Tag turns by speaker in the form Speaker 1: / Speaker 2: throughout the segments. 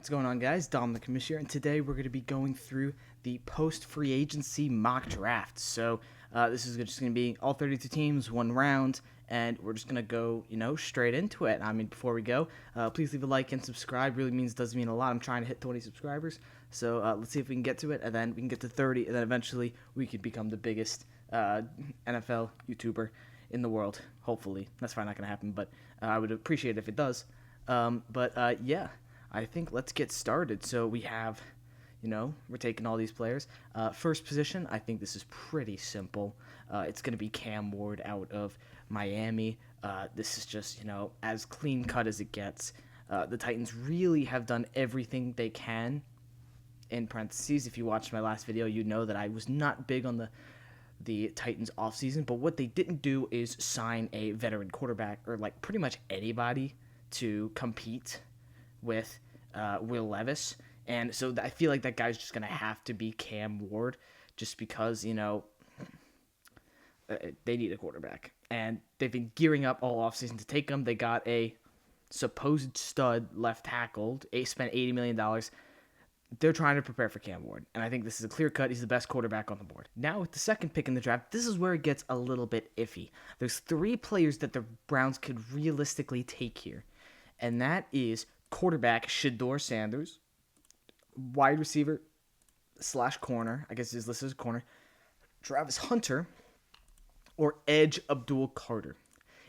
Speaker 1: What's going on, guys? Dom The Commish here, and today we're going to be going through the post-free agency mock draft. So this is just going to be all 32 teams, one round, and we're just going to go, straight into it. Before we go, please leave a like and subscribe. Really does mean a lot. I'm trying to hit 20 subscribers, so let's see if we can get to it, and then we can get to 30, and then eventually we could become the biggest NFL YouTuber in the world. Hopefully, that's probably not going to happen, but I would appreciate it if it does. Yeah. I think let's get started. So we have, we're taking all these players. First position, I think this is pretty simple. It's going to be Cam Ward out of Miami. This is just, as clean cut as it gets. The Titans really have done everything they can. In parentheses, if you watched my last video, you know that I was not big on the Titans offseason. But what they didn't do is sign a veteran quarterback or like pretty much anybody to compete with Will Levis. And so I feel like that guy's just going to have to be Cam Ward just because, they need a quarterback. And they've been gearing up all offseason to take him. They got a supposed stud left tackle, spent $80 million. They're trying to prepare for Cam Ward. And I think this is a clear cut. He's the best quarterback on the board. Now with the second pick in the draft, this is where it gets a little bit iffy. There's three players that the Browns could realistically take here. And that is quarterback Shedeur Sanders, wide receiver / corner, I guess he's listed as corner, Travis Hunter, or edge Abdul Carter.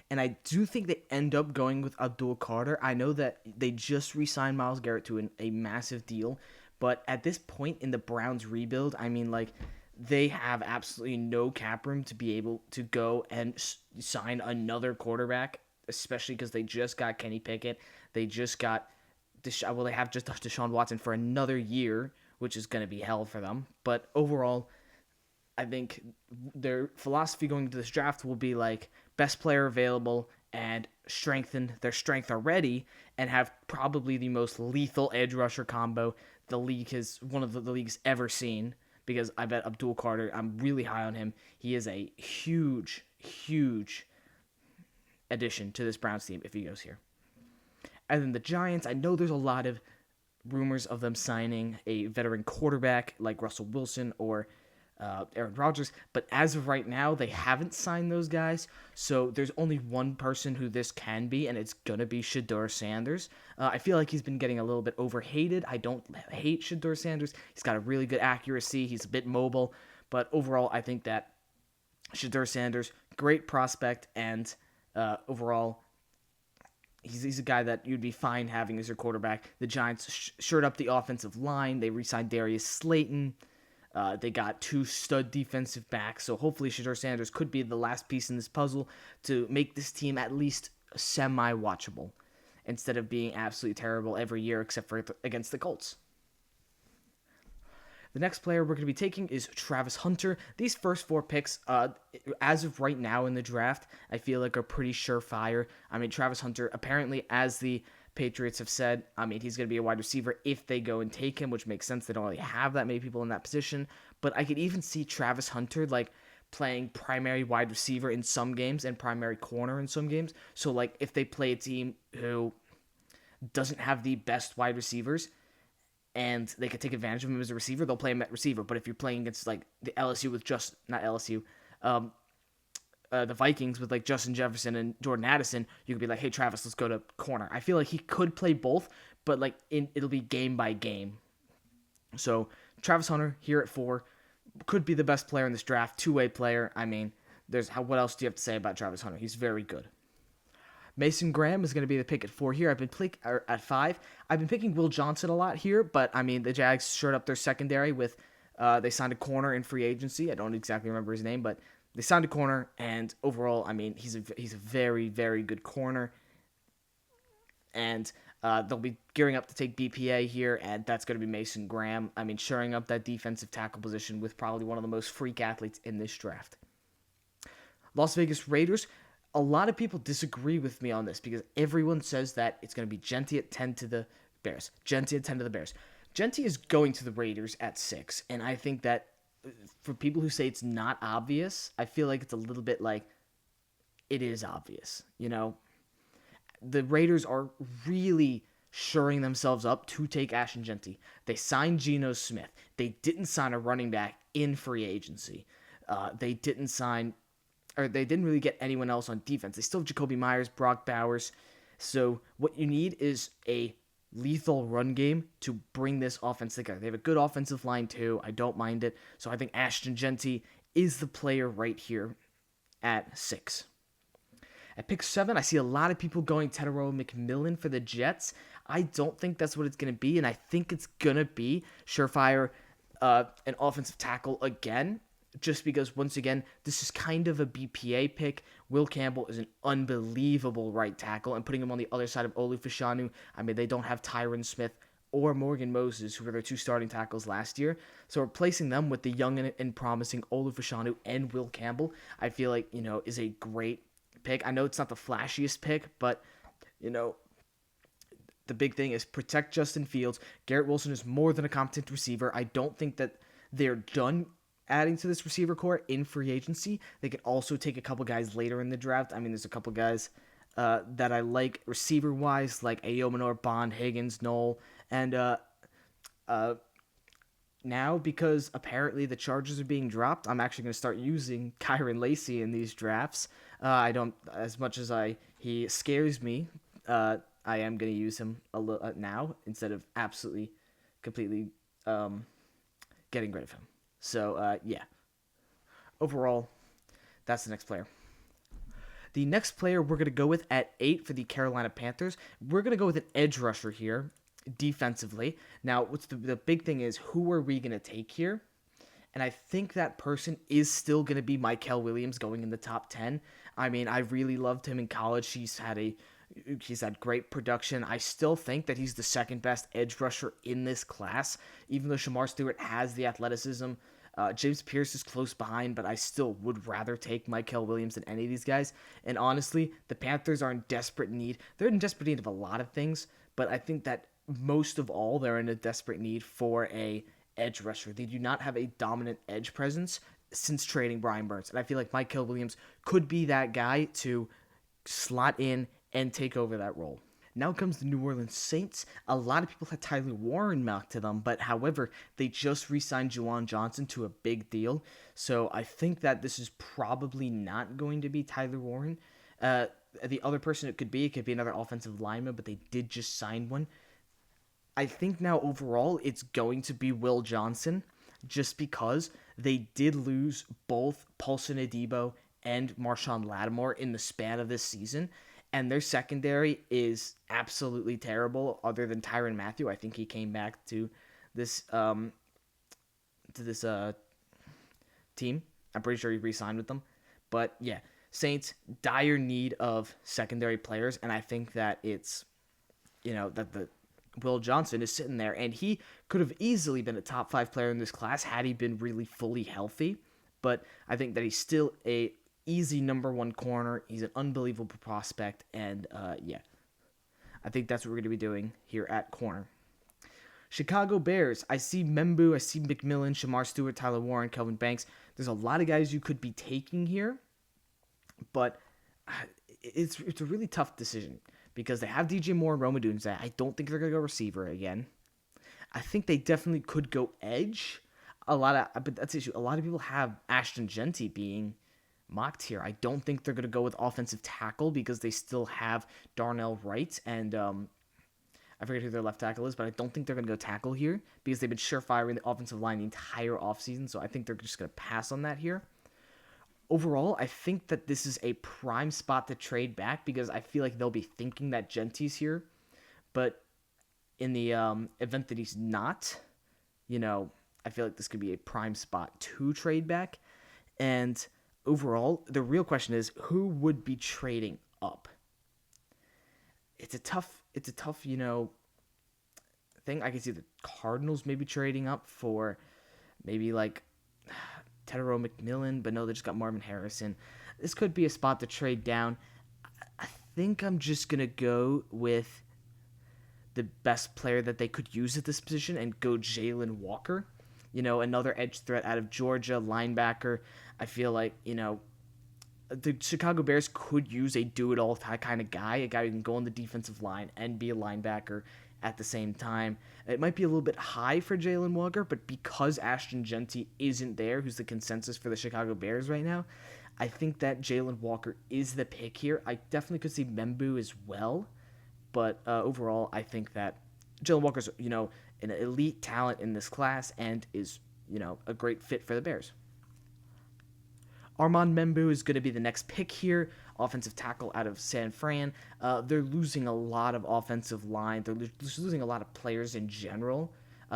Speaker 1: And I do think they end up going with Abdul Carter. I know that they just re-signed Myles Garrett to a massive deal, but at this point in the Browns rebuild, they have absolutely no cap room to be able to go and sign another quarterback, especially because they just got Kenny Pickett. They just got they have just Deshaun Watson for another year, which is going to be hell for them. But overall, I think their philosophy going into this draft will be like best player available and strengthen their strength already and have probably the most lethal edge rusher combo the league has, one of the league's ever seen, because I bet Abdul Carter, I'm really high on him. He is a huge, huge addition to this Browns team if he goes here. And then the Giants, I know there's a lot of rumors of them signing a veteran quarterback like Russell Wilson or Aaron Rodgers, but as of right now, they haven't signed those guys, so there's only one person who this can be, and it's going to be Shedeur Sanders. I feel like he's been getting a little bit overhated. I don't hate Shedeur Sanders. He's got a really good accuracy. He's a bit mobile, but overall, I think that Shedeur Sanders, great prospect, and overall, he's a guy that you'd be fine having as your quarterback. The Giants shored up the offensive line. They re-signed Darius Slayton. They got two stud defensive backs. So hopefully Shedeur Sanders could be the last piece in this puzzle to make this team at least semi-watchable instead of being absolutely terrible every year except for against the Colts. The next player we're going to be taking is Travis Hunter. These first four picks, as of right now in the draft, I feel like are pretty surefire. Travis Hunter, apparently, as the Patriots have said, he's going to be a wide receiver if they go and take him, which makes sense. They don't really have that many people in that position. But I could even see Travis Hunter, playing primary wide receiver in some games and primary corner in some games. So, if they play a team who doesn't have the best wide receivers, and they could take advantage of him as a receiver, they'll play him at receiver. But if you're playing against, the LSU with the Vikings with, Justin Jefferson and Jordan Addison, you could be like, hey, Travis, let's go to corner. I feel like he could play both, but, it'll be game by game. So, Travis Hunter here at 4 could be the best player in this draft, two-way player. What else do you have to say about Travis Hunter? He's very good. Mason Graham is going to be the pick at 4 here. At 5. I've been picking Will Johnson a lot here, but the Jags shored up their secondary with they signed a corner in free agency. I don't exactly remember his name, but they signed a corner, and overall, he's a very, very good corner. And they'll be gearing up to take BPA here, and that's going to be Mason Graham. Shoring up that defensive tackle position with probably one of the most freak athletes in this draft. Las Vegas Raiders. A lot of people disagree with me on this because everyone says that it's going to be Genty at 10 to the Bears. Genty is going to the Raiders at 6, and I think that for people who say it's not obvious, I feel like it's a little bit like it is obvious. The Raiders are really shoring themselves up to take Ashton Genty. They signed Geno Smith. They didn't sign a running back in free agency. They didn't sign, or they didn't really get anyone else on defense. They still have Jacoby Myers, Brock Bowers. So what you need is a lethal run game to bring this offense together. They have a good offensive line too. I don't mind it. So I think Ashton Genty is the player right here at 6. At pick 7, I see a lot of people going Tedero McMillan for the Jets. I don't think that's what it's going to be, and I think it's going to be surefire an offensive tackle again, just because, once again, this is kind of a BPA pick. Will Campbell is an unbelievable right tackle, and putting him on the other side of Olu Fashanu, I mean, they don't have Tyron Smith or Morgan Moses, who were their 2 starting tackles last year. So replacing them with the young and promising Olu Fashanu and Will Campbell, I feel like, is a great pick. I know it's not the flashiest pick, but, the big thing is protect Justin Fields. Garrett Wilson is more than a competent receiver. I don't think that they're done adding to this receiver core in free agency. They could also take a couple guys later in the draft. I mean, there's a couple guys that I like receiver-wise, like Ayomanor, Bond, Higgins, Knoll, and now, because apparently the Chargers are being dropped, I'm actually going to start using Kyron Lacey in these drafts. I don't, as much as he scares me, I am going to use him a little now instead of absolutely, completely getting rid of him. So, yeah. Overall, that's the next player. The next player we're going to go with at 8 for the Carolina Panthers, we're going to go with an edge rusher here, defensively. Now, what's the big thing is, who are we going to take here? And I think that person is still going to be Mykel Williams going in the top 10. I mean, I really loved him in college. He's had great production. I still think that he's the second best edge rusher in this class, even though Shamar Stewart has the athleticism. James Pierce is close behind, but I still would rather take Mykel Williams than any of these guys. And honestly, the Panthers are in desperate need. They're in desperate need of a lot of things, but I think that most of all, they're in a desperate need for a edge rusher. They do not have a dominant edge presence since trading Brian Burns. And I feel like Mykel Williams could be that guy to slot in and take over that role. Now comes the New Orleans Saints. A lot of people had Tyler Warren mocked to them, but however, they just re-signed Juwan Johnson to a big deal. So I think that this is probably not going to be Tyler Warren. The other person it could be another offensive lineman, but they did just sign one. I think now overall it's going to be Will Johnson, just because they did lose both Paulson Adebo and Marshawn Lattimore in the span of this season. And their secondary is absolutely terrible, other than Tyrann Mathieu. I think he came back to this team. I'm pretty sure he re-signed with them. But yeah, Saints, dire need of secondary players, and I think that it's, that the Will Johnson is sitting there, and he could have easily been a top 5 player in this class had he been really fully healthy. But I think that he's still a easy number 1 corner. He's an unbelievable prospect, and yeah, I think that's what we're going to be doing here at corner. Chicago Bears, I see Membu, I see McMillan, Shamar Stewart, Tyler Warren, Kelvin Banks. There's a lot of guys you could be taking here, but it's a really tough decision because they have DJ Moore and Rome Odunze. I don't think they're going to go receiver again. I think they definitely could go edge. But that's the issue. A lot of people have Ashton Genty being mocked here. I don't think they're going to go with offensive tackle because they still have Darnell Wright and I forget who their left tackle is, but I don't think they're going to go tackle here because they've been surefiring the offensive line the entire offseason, so I think they're just going to pass on that here. Overall, I think that this is a prime spot to trade back because I feel like they'll be thinking that Genty's here, but in the event that he's not, I feel like this could be a prime spot to trade back. And overall, the real question is, who would be trading up? It's a tough, thing. I can see the Cardinals maybe trading up for maybe like Tedero McMillan, but no, they just got Marvin Harrison. This could be a spot to trade down. I think I'm just going to go with the best player that they could use at this position and go Jalen Walker. Another edge threat out of Georgia, linebacker. I feel like, the Chicago Bears could use a do-it-all kind of guy, a guy who can go on the defensive line and be a linebacker at the same time. It might be a little bit high for Jalen Walker, but because Ashton Genty isn't there, who's the consensus for the Chicago Bears right now, I think that Jalen Walker is the pick here. I definitely could see Membu as well, but overall, I think that Jalen Walker's, an elite talent in this class and is, a great fit for the Bears. Armand Membu is going to be the next pick here, offensive tackle out of San Fran. They're losing a lot of offensive line. They're losing a lot of players in general.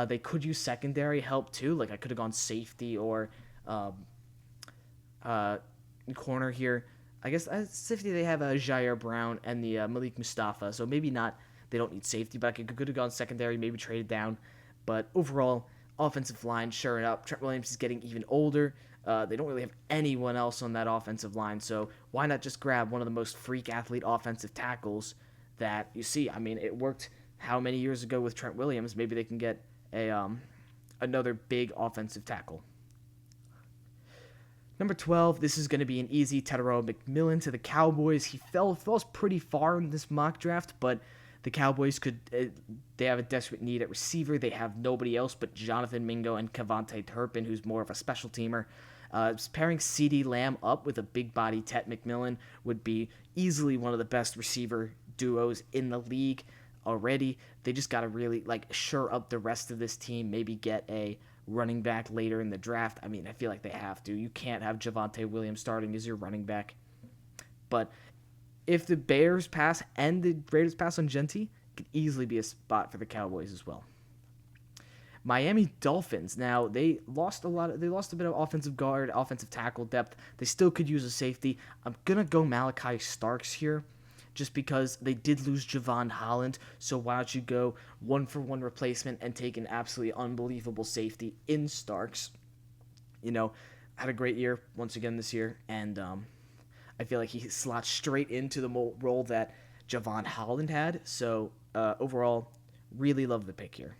Speaker 1: They could use secondary help too. Like I could have gone safety or corner here. I guess safety they have Jair Brown and the Malik Mustafa, so maybe not. They don't need safety, but I could have gone secondary, maybe traded down. But overall, offensive line, sure up. Trent Williams is getting even older. They don't really have anyone else on that offensive line, so why not just grab one of the most freak athlete offensive tackles that you see? I mean, it worked how many years ago with Trent Williams? Maybe they can get another big offensive tackle. Number 12, this is going to be an easy. Teteroa McMillan to the Cowboys. He falls pretty far in this mock draft, but the Cowboys they have a desperate need at receiver. They have nobody else but Jonathan Mingo and Cavante Turpin, who's more of a special teamer. Pairing CeeDee Lamb up with a big body Tet McMillan would be easily one of the best receiver duos in the league already. They just got to really shore up the rest of this team, maybe get a running back later in the draft. I mean, I feel like they have to. You can't have Javonte Williams starting as your running back. But if the Bears pass and the Raiders pass on Genty, it could easily be a spot for the Cowboys as well. Miami Dolphins. Now, they lost a bit of offensive guard, offensive tackle depth. They still could use a safety. I'm going to go Malachi Starks here just because they did lose Javon Holland. So why don't you go one-for-one replacement and take an absolutely unbelievable safety in Starks? Had a great year once again this year, and I feel like he slots straight into the role that Javon Holland had. So overall, really love the pick here.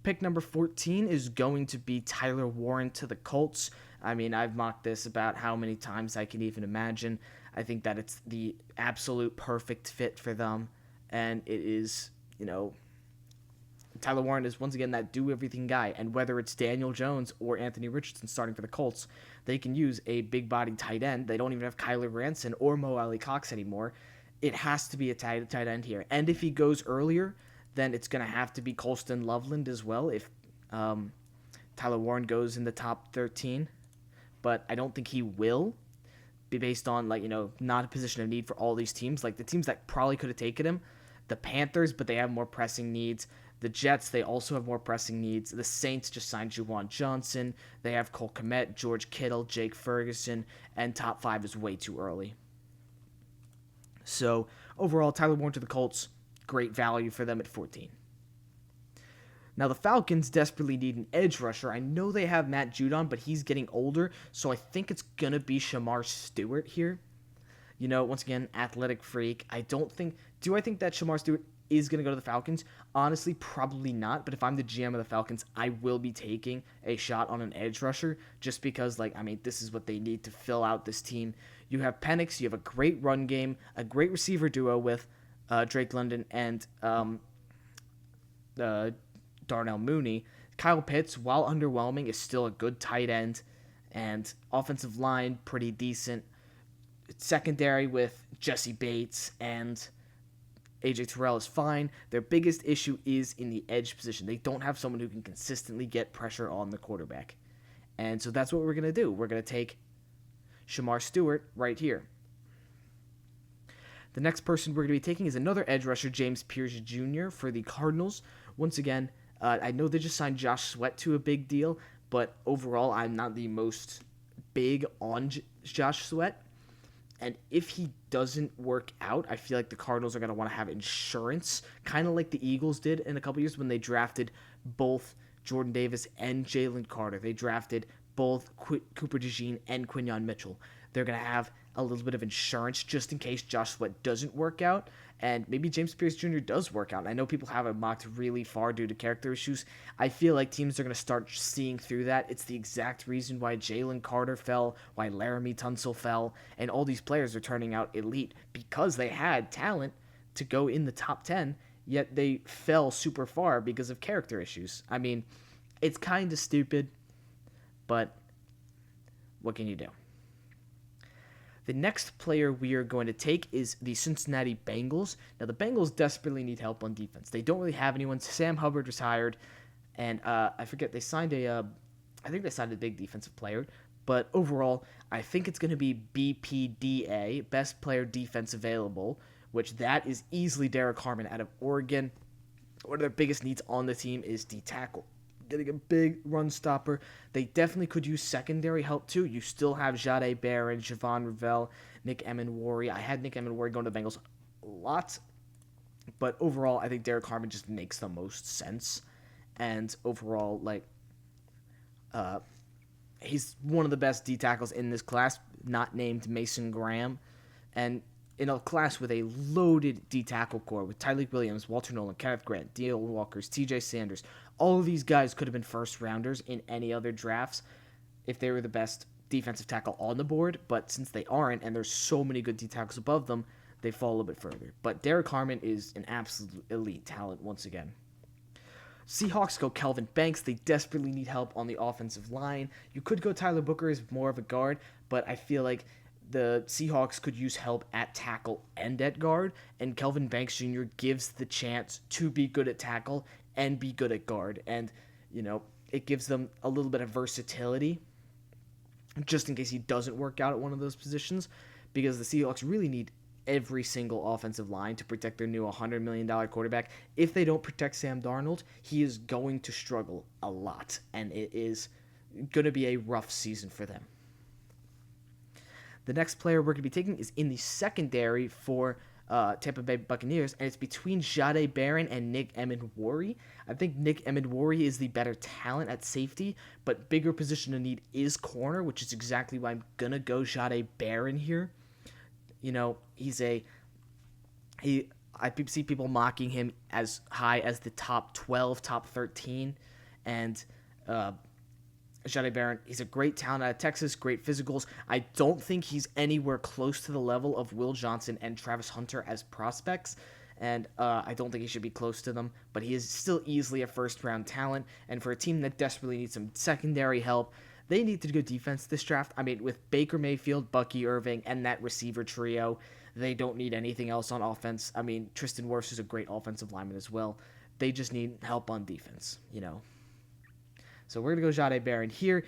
Speaker 1: Pick number 14 is going to be Tyler Warren to the Colts. I mean, I've mocked this about how many times I can even imagine. I think that it's the absolute perfect fit for them. And it is, Tyler Warren is once again that do-everything guy. And whether it's Daniel Jones or Anthony Richardson starting for the Colts, they can use a big-body tight end. They don't even have Kyler Ranson or Mo Alley Cox anymore. It has to be a tight end here. And if he goes earlier, then it's going to have to be Colston Loveland as well if Tyler Warren goes in the top 13. But I don't think he will, be based on, not a position of need for all these teams. Like, the teams that probably could have taken him, the Panthers, but they have more pressing needs. The Jets, they also have more pressing needs. The Saints just signed Juwan Johnson. They have Cole Kmet, George Kittle, Jake Ferguson, and top 5 is way too early. So, overall, Tyler Warren to the Colts, great value for them at 14. Now, the Falcons desperately need an edge rusher. I know they have Matt Judon, but he's getting older, so I think it's going to be Shamar Stewart here. Once again, athletic freak. Do I think that Shamar Stewart is going to go to the Falcons? Honestly, probably not, but if I'm the GM of the Falcons, I will be taking a shot on an edge rusher just because, this is what they need to fill out this team. You have Penix, you have a great run game, a great receiver duo with Drake London and Darnell Mooney. Kyle Pitts, while underwhelming, is still a good tight end, and offensive line pretty decent. Secondary with Jesse Bates and AJ Terrell is fine. Their biggest issue is in the edge position. They don't have someone who can consistently get pressure on the quarterback. And so that's what we're going to do. We're going to take Shamar Stewart right here. The next person we're going to be taking is another edge rusher, James Pierce Jr. for the Cardinals. Once again, I know they just signed Josh Sweat to a big deal, but overall, I'm not the most big on Josh Sweat. And if he doesn't work out, I feel like the Cardinals are going to want to have insurance, kind of like the Eagles did in a couple years when they drafted both Jordan Davis and Jalen Carter. They drafted both Cooper DeJean and Quinyon Mitchell. They're going to have a little bit of insurance just in case Josh Sweat doesn't work out, and maybe James Pierce Jr. does work out. And I know people have him mocked really far due to character issues. I feel like teams are going to start seeing through that. It's the exact reason why Jalen Carter fell, why Laramie Tunsil fell, and all these players are turning out elite because they had talent to go in the top 10 yet they fell super far because of character issues. I mean, it's kind of stupid, but what can you do? The next player we are going to take is the Cincinnati Bengals. Now, the Bengals desperately need help on defense. They don't really have anyone. Sam Hubbard retired, and I forget, they signed I think they signed a big defensive player. But overall, I think it's going to be BPDA, Best Player Defense Available, which that is easily Derek Harmon out of Oregon. One of their biggest needs on the team is D tackle. Getting a big run stopper. They definitely could use secondary help too. You still have Jade Barron, Javon Ravel, Nick Emenwari. I had Nick Emenwari going to the Bengals a lot, but overall, I think Derek Harmon just makes the most sense. And overall, he's one of the best D tackles in this class, not named Mason Graham, and in a class with a loaded D tackle core with Tyreek Williams, Walter Nolan, Kenneth Grant, D.L. Walkers, T.J. Sanders. All of these guys could have been first rounders in any other drafts if they were the best defensive tackle on the board, but since they aren't, and there's so many good D tackles above them, they fall a little bit further. But Derek Harmon is an absolute elite talent once again. Seahawks go Kelvin Banks. They desperately need help on the offensive line. You could go Tyler Booker as more of a guard, but I feel like the Seahawks could use help at tackle and at guard, and Kelvin Banks Jr. gives the chance to be good at tackle and be good at guard. And, it gives them a little bit of versatility just in case he doesn't work out at one of those positions, because the Seahawks really need every single offensive line to protect their new $100 million quarterback. If they don't protect Sam Darnold, he is going to struggle a lot, and it is going to be a rough season for them. The next player we're going to be taking is in the secondary for Tampa Bay Buccaneers, and it's between Jade Barron and Nick Emenwari. I think Nick Emenwari is the better talent at safety, but bigger position of need is corner, which is exactly why I'm going to go Jade Barron here. I see people mocking him as high as the top 12, top 13, and Jade Barron, he's a great talent out of Texas, great physicals. I don't think he's anywhere close to the level of Will Johnson and Travis Hunter as prospects, and I don't think he should be close to them, but he is still easily a first-round talent, and for a team that desperately needs some secondary help, they need to go defense this draft. I mean, with Baker Mayfield, Bucky Irving, and that receiver trio, they don't need anything else on offense. I mean, Tristan Wirfs is a great offensive lineman as well. They just need help on defense, So we're going to go Jade Barron here.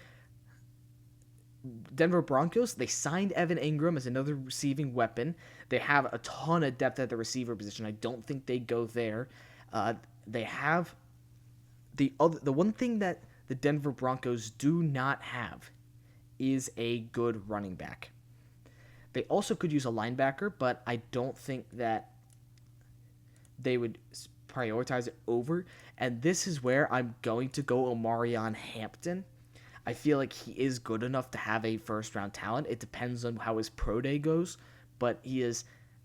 Speaker 1: Denver Broncos, they signed Evan Ingram as another receiving weapon. They have a ton of depth at the receiver position. I don't think they go there. They have the one thing that the Denver Broncos do not have is a good running back. They also could use a linebacker, but I don't think that they would prioritize it over. And this is where I'm going to go Omarion Hampton. I feel like he is good enough to have a first-round talent. It depends on how his pro day goes, but he is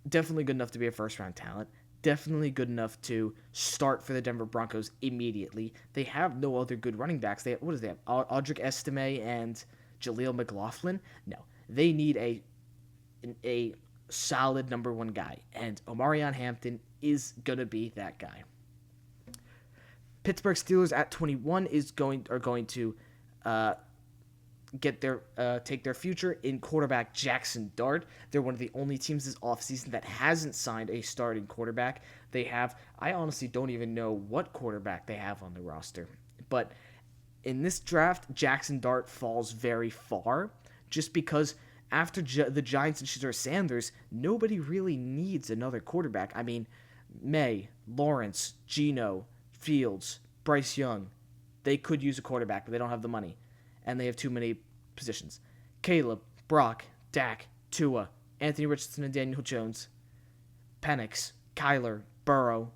Speaker 1: definitely good enough to be a first-round talent. Definitely good enough to start for the Denver Broncos immediately. They have no other good running backs. They have? Audric Estime and Jaleel McLaughlin? No. They need a solid number one guy, and Omarion Hampton is going to be that guy. Pittsburgh Steelers at 21 are going to take their future in quarterback Jackson Dart. They're one of the only teams this offseason that hasn't signed a starting quarterback. I honestly don't even know what quarterback they have on the roster. But in this draft, Jackson Dart falls very far just because after the Giants and Shedeur Sanders, nobody really needs another quarterback. I mean, May, Lawrence, Geno, Fields, Bryce Young, they could use a quarterback, but they don't have the money. And they have too many positions. Caleb, Brock, Dak, Tua, Anthony Richardson and Daniel Jones, Penix, Kyler, Burrow,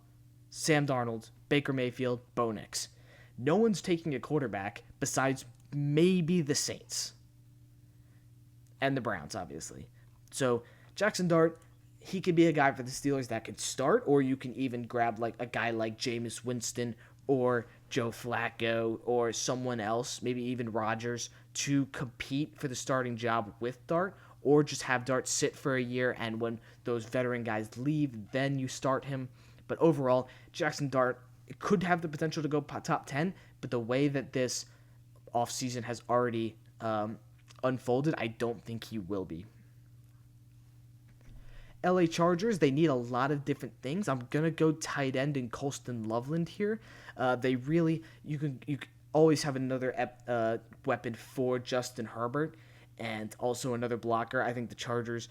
Speaker 1: Sam Darnold, Baker Mayfield, Bo Nix. No one's taking a quarterback besides maybe the Saints. And the Browns, obviously. So, Jackson Dart, he could be a guy for the Steelers that could start, or you can even grab a guy like Jameis Winston or Joe Flacco or someone else, maybe even Rodgers, to compete for the starting job with Dart, or just have Dart sit for a year, and when those veteran guys leave, then you start him. But overall, Jackson Dart could have the potential to go top 10, but the way that this offseason has already unfolded, I don't think he will be. LA Chargers, they need a lot of different things. I'm gonna go tight end in Colston Loveland here. They really you can always have another weapon for Justin Herbert, and also another blocker. I think the Chargers,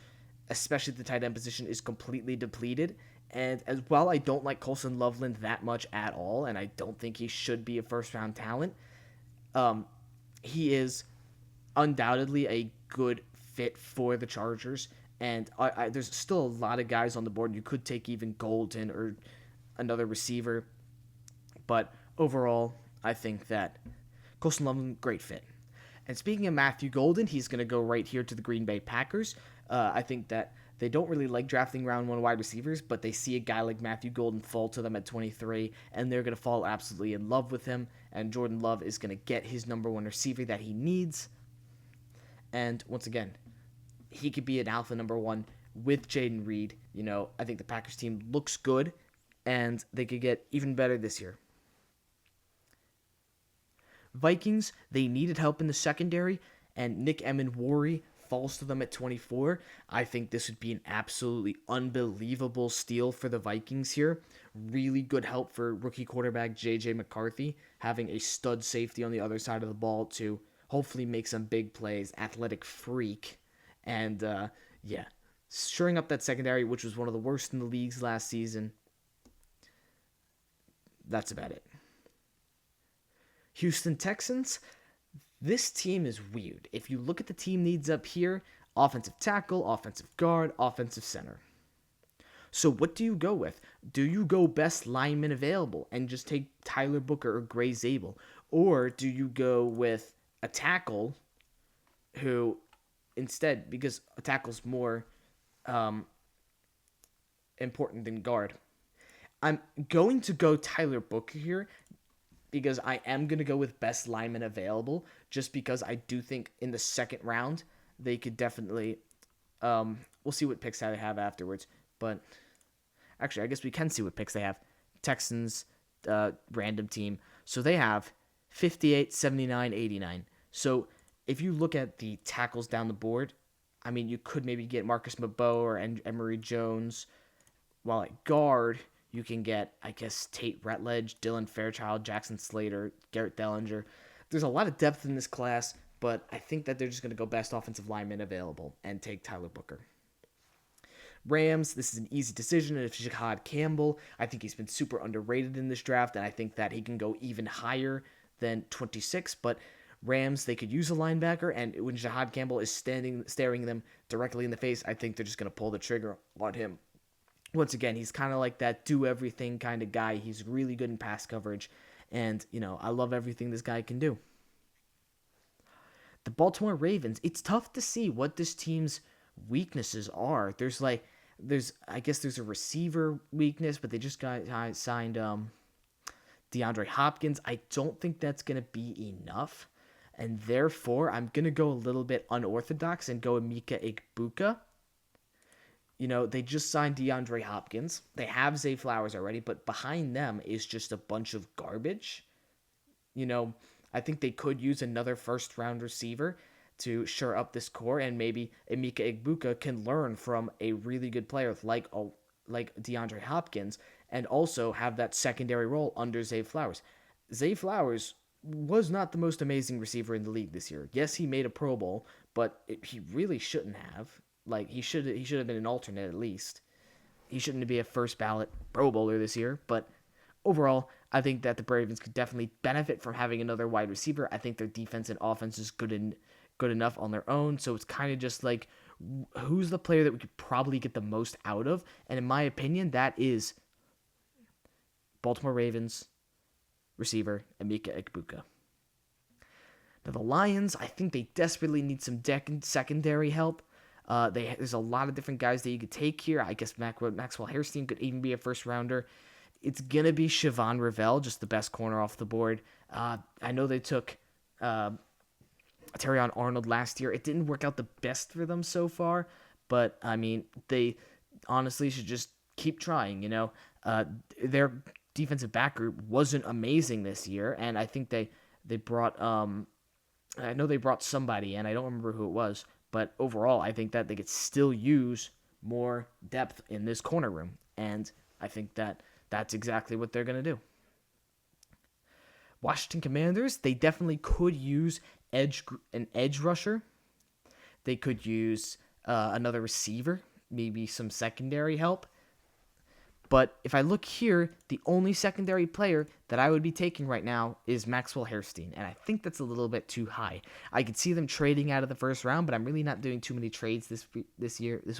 Speaker 1: especially the tight end position, is completely depleted. And as well, I don't like Colston Loveland that much at all, and I don't think he should be a first round talent. He is undoubtedly a good fit for the Chargers, and there's still a lot of guys on the board. You could take even Golden or another receiver, but overall, I think that Colston Loveland, great fit. And speaking of Matthew Golden, he's going to go right here to the Green Bay Packers. I think that they don't really like drafting round one wide receivers, but they see a guy like Matthew Golden fall to them at 23, and they're going to fall absolutely in love with him. And Jordan Love is going to get his number one receiver that he needs. And once again, he could be an alpha number one with Jaden Reed. I think the Packers team looks good, and they could get even better this year. Vikings, they needed help in the secondary, and Nick Emenwari falls to them at 24. I think this would be an absolutely unbelievable steal for the Vikings here. Really good help for rookie quarterback J.J. McCarthy, having a stud safety on the other side of the ball to hopefully make some big plays, athletic freak, and shoring up that secondary, which was one of the worst in the leagues last season. That's about it. Houston Texans, this team is weird. If you look at the team needs up here, offensive tackle, offensive guard, offensive center. So what do you go with? Do you go best lineman available and just take Tyler Booker or Gray Zabel? Or do you go with a tackle who instead, because a tackle's more important than guard. I'm going to go Tyler Booker here because I am going to go with best lineman available, just because I do think in the second round they could definitely we'll see what picks they have afterwards, but actually I guess we can see what picks they have. Texans random team, so they have 58, 79, 89. So if you look at the tackles down the board, I mean, you could maybe get Marcus Mabeau or Emory Jones, while at guard you can get, I guess, Tate Retledge, Dylan Fairchild, Jackson Slater, Garrett Dellinger. There's a lot of depth in this class, but I think that they're just going to go best offensive lineman available and take Tyler Booker. Rams, this is an easy decision. If Shahad Campbell, I think he's been super underrated in this draft, and I think that he can go even higher than 26, but Rams, they could use a linebacker, and when Shahad Campbell is staring them directly in the face, I think they're just going to pull the trigger on him. Once again, he's kind of like that do-everything kind of guy. He's really good in pass coverage, and, I love everything this guy can do. The Baltimore Ravens, it's tough to see what this team's weaknesses are. There's a receiver weakness, but they just signed DeAndre Hopkins. I don't think that's going to be enough, and therefore I'm going to go a little bit unorthodox and go Emeka Egbuka. They just signed DeAndre Hopkins. They have Zay Flowers already, but behind them is just a bunch of garbage. I think they could use another first-round receiver to shore up this core, and maybe Emeka Egbuka can learn from a really good player like DeAndre Hopkins, and also have that secondary role under Zay Flowers. Zay Flowers was not the most amazing receiver in the league this year. Yes, he made a Pro Bowl, but he really shouldn't have. He should have been an alternate at least. He shouldn't be a first ballot Pro Bowler this year, but overall, I think that the Ravens could definitely benefit from having another wide receiver. I think their defense and offense is good enough on their own, so it's kind of just like, who's the player that we could probably get the most out of? And in my opinion, that is Baltimore Ravens receiver Emeka Egbuka. Now the Lions, I think they desperately need some secondary help. There's a lot of different guys that you could take here. I guess Maxwell Hairston could even be a first rounder. It's going to be Siobhan Revell, just the best corner off the board. I know they took Terrion Arnold last year. It didn't work out the best for them so far, but I mean, they honestly should just keep trying, Uh, their defensive back group wasn't amazing this year, and I think they brought I know they brought somebody in. I don't remember who it was, but overall, I think that they could still use more depth in this corner room, and I think that that's exactly what they're going to do. Washington Commanders, they definitely could use an edge rusher. They could use another receiver, maybe some secondary help. But if I look here, the only secondary player that I would be taking right now is Maxwell Hairston, and I think that's a little bit too high. I could see them trading out of the first round, but I'm really not doing too many trades this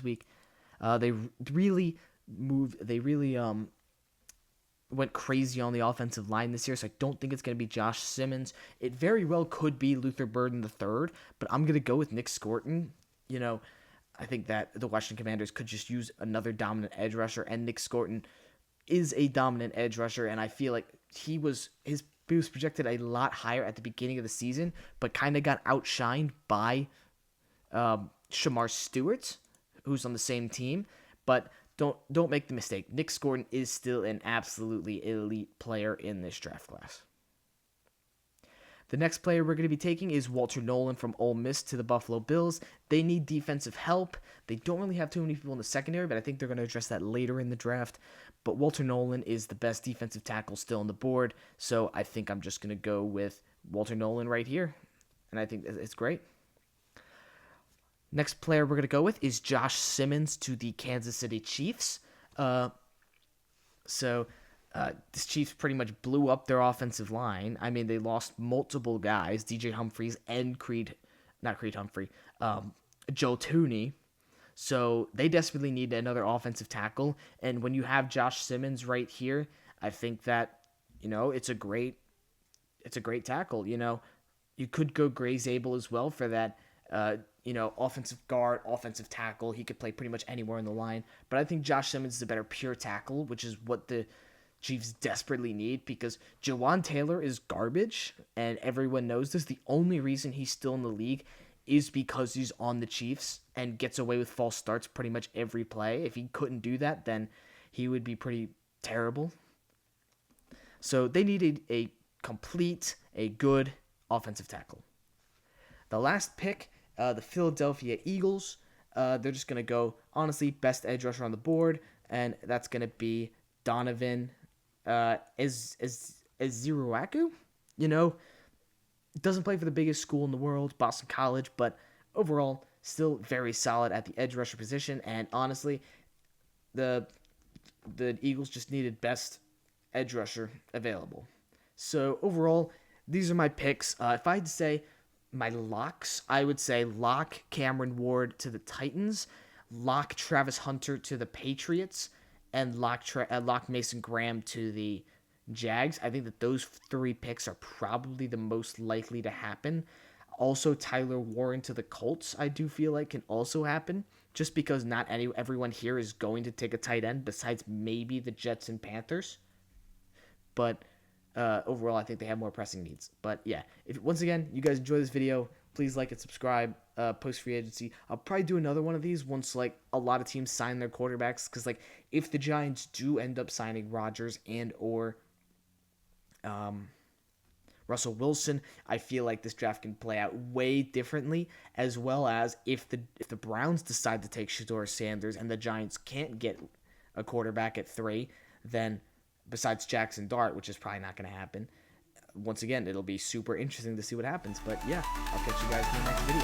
Speaker 1: week. They really went crazy on the offensive line this year, so I don't think it's going to be Josh Simmons. It very well could be Luther Burden III, but I'm going to go with Nick Scorton. I think that the Washington Commanders could just use another dominant edge rusher, and Nick Scorton is a dominant edge rusher, and I feel like he was projected a lot higher at the beginning of the season, but kind of got outshined by Shamar Stewart, who's on the same team. But don't make the mistake. Nick Scorton is still an absolutely elite player in this draft class. The next player we're going to be taking is Walter Nolan from Ole Miss to the Buffalo Bills. They need defensive help. They don't really have too many people in the secondary, but I think they're going to address that later in the draft. But Walter Nolan is the best defensive tackle still on the board, so I think I'm just going to go with Walter Nolan right here, and I think it's great. Next player we're going to go with is Josh Simmons to the Kansas City Chiefs. This Chiefs pretty much blew up their offensive line. I mean, they lost multiple guys, DJ Humphries and Joe Tooney. So they desperately need another offensive tackle. And when you have Josh Simmons right here, I think that, it's a great tackle. You could go Gray Zabel as well for that, offensive guard, offensive tackle. He could play pretty much anywhere in the line. But I think Josh Simmons is a better pure tackle, which is what the Chiefs desperately need, because Jawan Taylor is garbage, and everyone knows this. The only reason he's still in the league is because he's on the Chiefs and gets away with false starts pretty much every play. If he couldn't do that, then he would be pretty terrible. So they needed a good offensive tackle. The last pick, the Philadelphia Eagles, they're just going to go, honestly, best edge rusher on the board, and that's going to be Donovan Eziruaku. Doesn't play for the biggest school in the world, Boston College, but overall still very solid at the edge rusher position. And honestly, the Eagles just needed best edge rusher available. So overall, these are my picks. If I had to say my locks, I would say lock Cameron Ward to the Titans, lock Travis Hunter to the Patriots, and lock Mason Graham to the Jags. I think that those three picks are probably the most likely to happen. Also, Tyler Warren to the Colts, I do feel like can also happen, just because not everyone here is going to take a tight end besides maybe the Jets and Panthers. But overall, I think they have more pressing needs. But yeah, if once again you guys enjoy this video, please like and subscribe. Post free agency, I'll probably do another one of these once a lot of teams sign their quarterbacks, because if the Giants do end up signing Rodgers and or Russell Wilson, I feel like this draft can play out way differently, as well as if the Browns decide to take Shedeur Sanders and the Giants can't get a quarterback at 3, then besides Jackson Dart, which is probably not going to happen, once again, it'll be super interesting to see what happens. But yeah, I'll catch you guys in the next video.